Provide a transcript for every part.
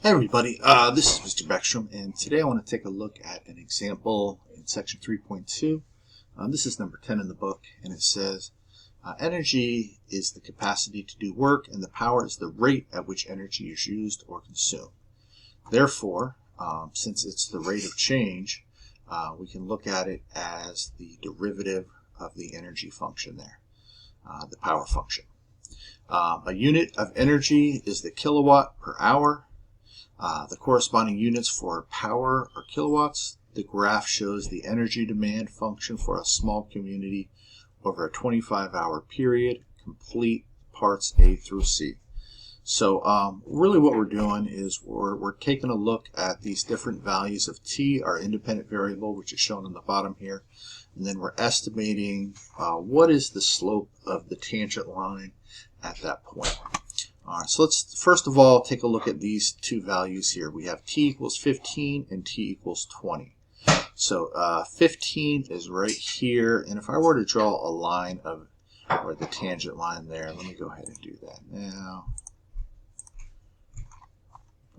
Hi everybody, this is Mr. Beckstrom, and today I want to take a look at an example in section 3.2. This is number 10 in the book, and it says, energy is the capacity to do work, and the power is the rate at which energy is used or consumed. Therefore, since it's the rate of change, we can look at it as the derivative of the energy function there, the power function. A unit of energy is the kilowatt per hour. The corresponding units for power are kilowatts. The graph shows the energy demand function for a small community over a 25-hour period, complete parts A through C. So really what we're doing is we're taking a look at these different values of T, our independent variable, which is shown on the bottom here, and then we're estimating what is the slope of the tangent line at that point. All right, so let's first of all take a look at these two values here. We have T equals 15 and T equals 20. So 15 is right here, and if I were to draw a line or the tangent line there, let me go ahead and do that now.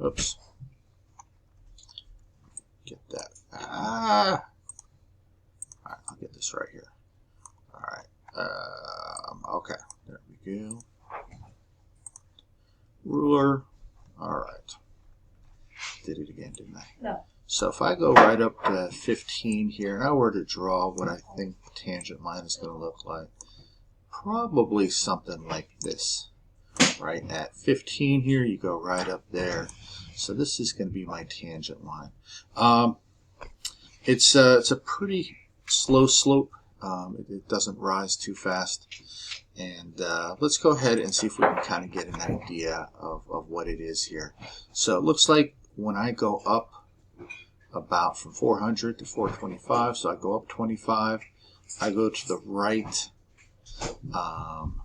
Oops. Get that. All right, I'll get this right here. All right. Okay, there we go. Ruler. All right. Did it again, didn't I? No. So if I go right up to 15 here, and I were to draw what I think the tangent line is going to look like, probably something like this. Right at 15 here, you go right up there. So this is going to be my tangent line. It's a pretty slow slope. It doesn't rise too fast. And let's go ahead and see if we can kind of get an idea of what it is here. So it looks like when I go up about from 400 to 425, so I go up 25, I go to the right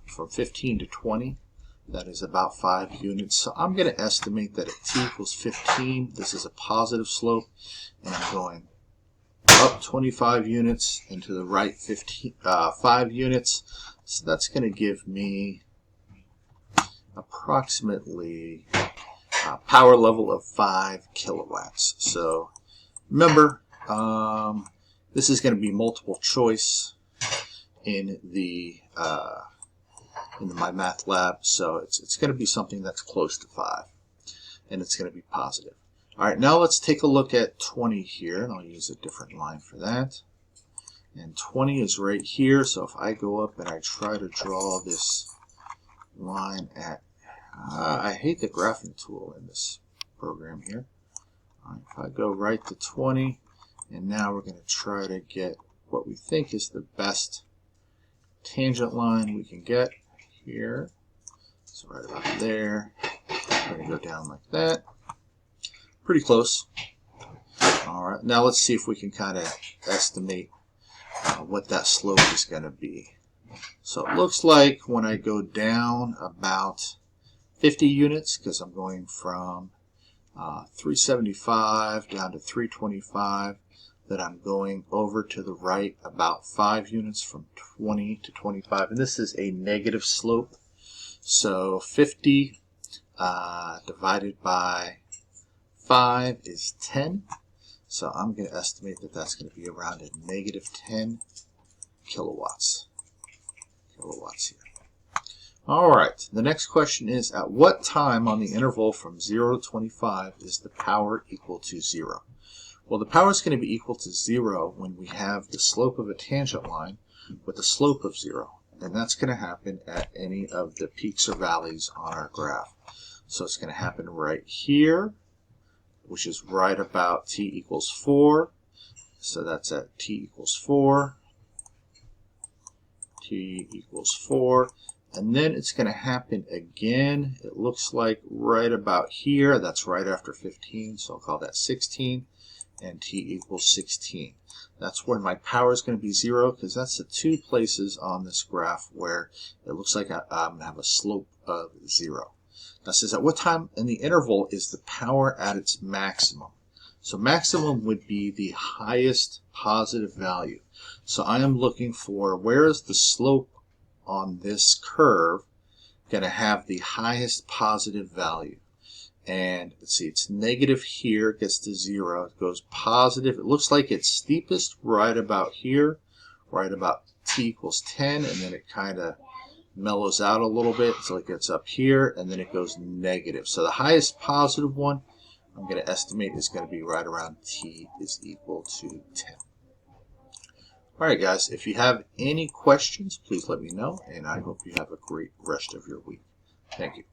from 15 to 20. That is about 5 units. So I'm going to estimate that at T equals 15, this is a positive slope, and I'm going up 25 units and to the right 5 units. So that's going to give me approximately a power level of 5 kilowatts. So remember, this is going to be multiple choice in my math lab, so it's going to be something that's close to 5, and it's going to be positive. All right, now let's take a look at 20 here, and I'll use a different line for that. And 20 is right here, so if I go up and I try to draw this line at, I hate the graphing tool in this program here. All right, if I go right to 20, and now we're going to try to get what we think is the best tangent line we can get here. So right about there. We're going to go down like that. Pretty close. All right, now let's see if we can kind of estimate what that slope is going to be. So it looks like when I go down about 50 units, because I'm going from 375 down to 325, that I'm going over to the right about 5 units from 20 to 25. And this is a negative slope. So 50 divided by 5 is 10. So I'm going to estimate that that's going to be around a negative 10 kilowatts. Here. All right. The next question is, at what time on the interval from 0 to 25 is the power equal to 0? Well, the power is going to be equal to 0 when we have the slope of a tangent line with a slope of 0. And that's going to happen at any of the peaks or valleys on our graph. So it's going to happen right here, which is right about T equals 4. So that's at T equals 4. T equals 4. And then it's going to happen again. It looks like right about here. That's right after 15, so I'll call that 16. And T equals 16. That's where my power is going to be 0, because that's the two places on this graph where it looks like I'm going to have a slope of 0. Now it says, at what time in the interval is the power at its maximum? So maximum would be the highest positive value. So I am looking for, where is the slope on this curve going to have the highest positive value? And let's see, it's negative here, it gets to 0, it goes positive. It looks like it's steepest right about here, right about t equals 10, and then it kind of mellows out a little bit until it gets up here, and then it goes negative. So the highest positive one, I'm going to estimate, is going to be right around t is equal to 10. Alright guys, if you have any questions, please let me know, and I hope you have a great rest of your week. Thank you.